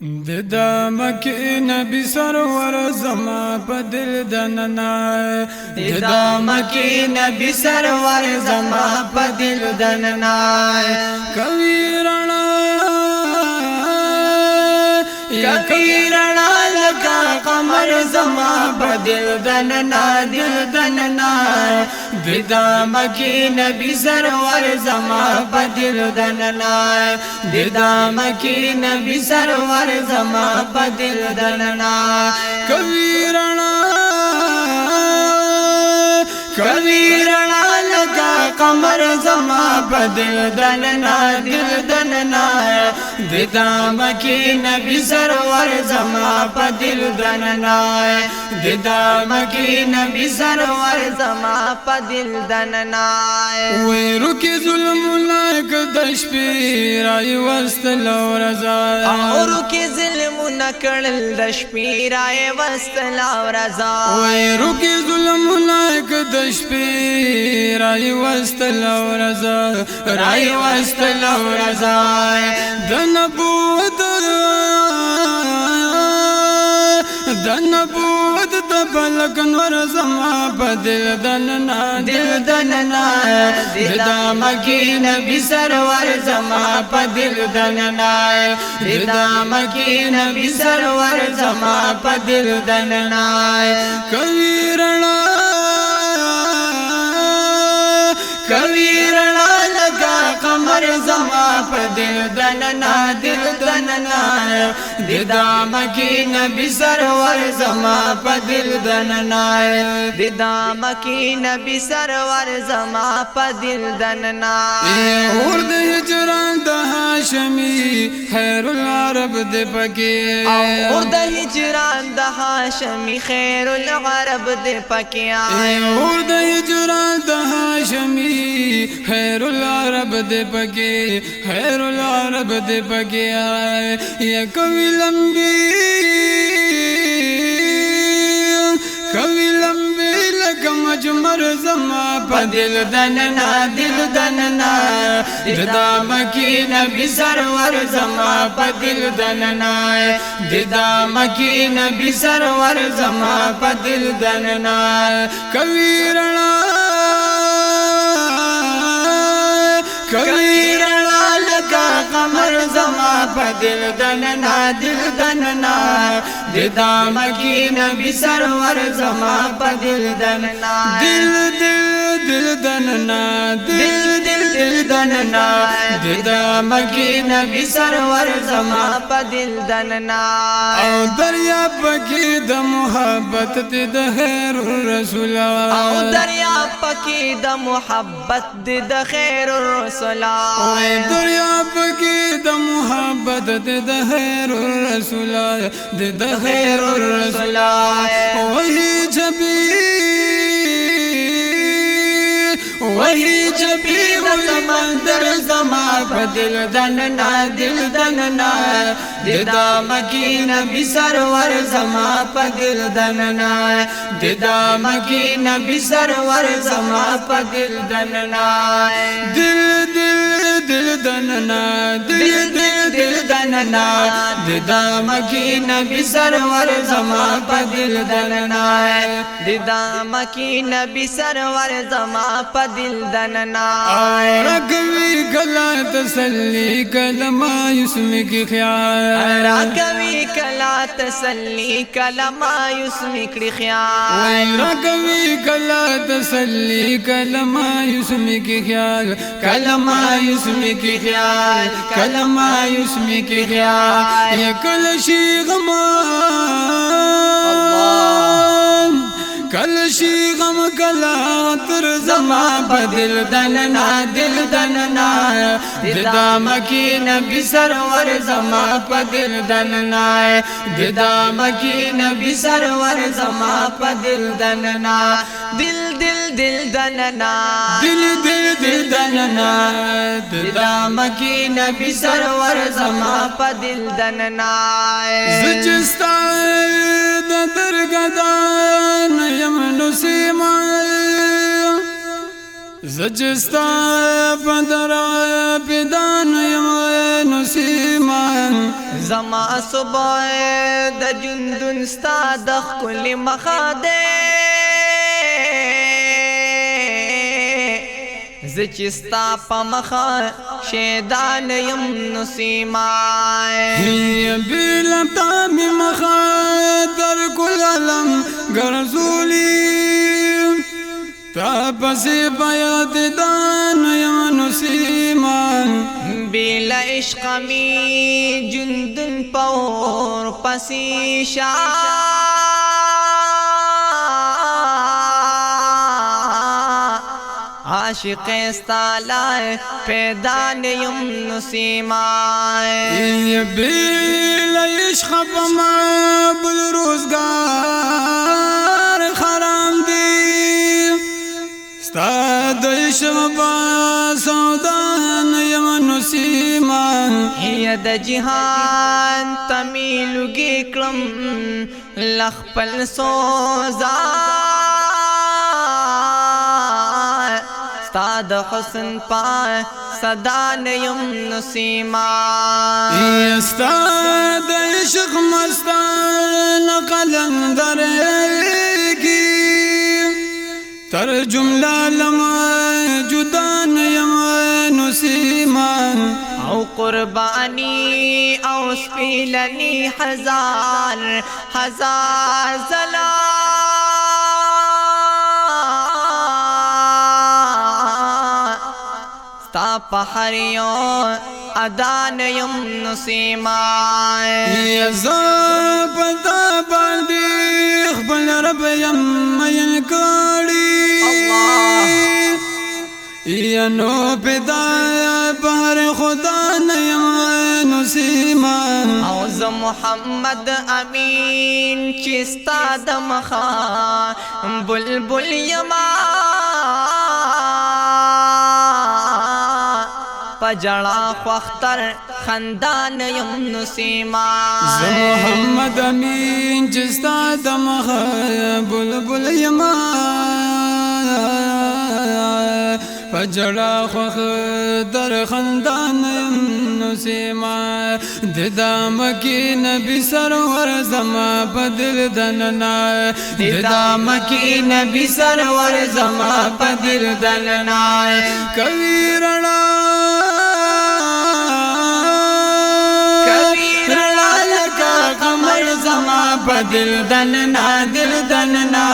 دا مکی نبی سرور زما پا دل دننا دا مکی نبی سرور زما پا دل دننا کوي رڼا لکا قمر زما پا دل دننا دا مکی نبی سرور زما پا دل دننا دا مکی نبی سرور زما پا دل دننا کوي رڼا لکا قمر زما پا دل دننا دا مکی نبی سرور زما پا دل دننا دا مکی نبی سرور زما پا دل دننا وی رکی ظلم لائک دشپی رائی وستل ورزا رکی ظلم نکڑل دشپی رائی وستل ورزا وی رکی ظلم لائک دشپی رائی وستل ورزا د نبوت د بلک نور زما په دل دننا دا مکی نبی سرور زما پا دل دننا دا مکی نبی سرور زما پا دل دننا کوي رڼا لگا قمر زما پا دل دننا دا مکی نبی سرور زما پا دل دننا دا مکی نبی سرور زما پا دل دننا اور د هجران د هاشمی خیر العرب د پکی اور د هجران د هاشمی خیر العرب د پکی اور د هجران د هاشمی خیر العرب د پکی یا کوي لمبي لکه مجمر زما په دل دننا دا مکی نبی سرور زما په دل دننا دا مکی نبی سرور زما په دل دننا کوي رڼا لکا قمر زما پا دل دننا دا مکی نبی سرور زما پا دل دننا دل دننا دا مکی نبی سرور زما پا دل دننا او دریا پکی د محبت د خیر الرسول او دریا پکی د محبت د خیر الرسول دریا پکی د محبت د خیر الرسول وہی جبی سمندر زما پا دل دننا دا مکی نبی سرور زما پا دل دننا دا مکی نبی سرور زما پا دل دننا دل دننا دا مکی نبی سرور زما پا دل دننا دا مکی نبی سرور زما پا دل دننا رکوی کلا تسلی کلا مایوس میں کی خیال رکوی کلا تسلی کلا مایوس میں کی خیال رکوی کلا تسلی کلا مایوس میں کی خیال یا کل شی غم کلا تر زما بدل دننا دا مکی نبی سرور زما بدل دننا دا مکی نبی سرور زما بدل دننا دل دننا دا مکی نبی سرور زما بدل دننا زجستا درگدان یم نسیما زجستا پدر پیدان یم نسیما زما صبح د جندون ستا د ښکلي مخه دی زه چې ستا په مخه شیدان یم نو سیمای بیلم تا می مخه در کل علم ګرځولي تا پسې بیات دان یم نو سیمای بیل عشق می جندن پور پسی عاشق استالائے پیدا نیم نسیمائے بیل عشق پما بل روزگار خرام دی ستا د عشق با سودان یم نسیمان ید جہان تمیلگی کرم لخپل سوزان ستا د حسن پا صدا نیم نسیمان ستا د عشق مستان قلندر کی تر جملہ لما جدان یم نسیمان او قربانی او سپیلنی ہزار ہزار زلا ستا پہریوں ادان یم نسیمائے پتا باندی خبل رب یم مین کاری یا نو پیدا بہر خدا نیم نسیمان اوز محمد امین چستا دمخا بلبل یما پجڑا خوختر خندان یم نسیمان محمد امین چستا دمخا بلبل یما پجڑا خوخ در خندان نسیما ددام کی نبی سرور زما بدل دننا ددام کی نبی سرور زما بدل دننا کبیرنا قمر زما بدل دننا دل دننا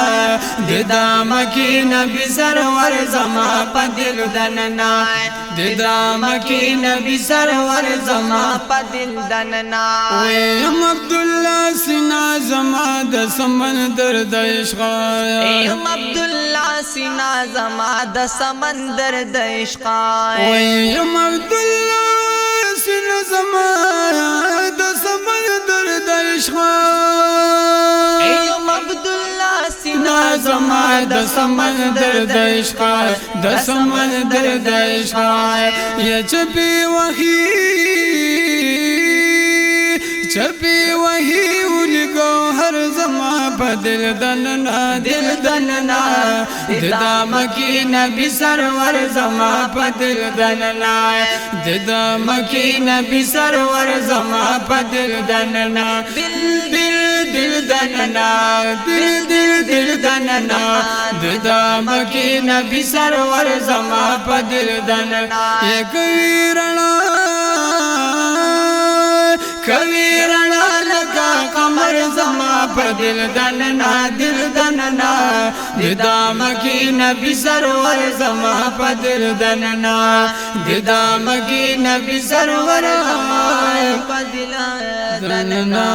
ددام کی نبی سرور زما بدل دننا ددام کی نبی سرور زما بدل دننا ویم عبداللہ سینا زما د سمندر د عشق ایم عبداللہ سینا زما د سمندر د عشق ویم عبداللہ سینا زما د سمندر د عشق ایم عبداللہ سینا زما د سمندر د عشق د سمندر د عشق یا چپی وحی ولگو ہر زما بدل دننا دل دننا ددام کی نبی سرور زما بدل دننا ددام کی نبی سرور زما بدل دننا دل دننا دل دننا ددام کی نبی سرور زما بدل دننا یک ویرنا کبیرنا لگا قمر زما بدل دننا دل دننا ددام کی نبی سرور زما بدل دننا ددام کی نبی سرور بدل دننا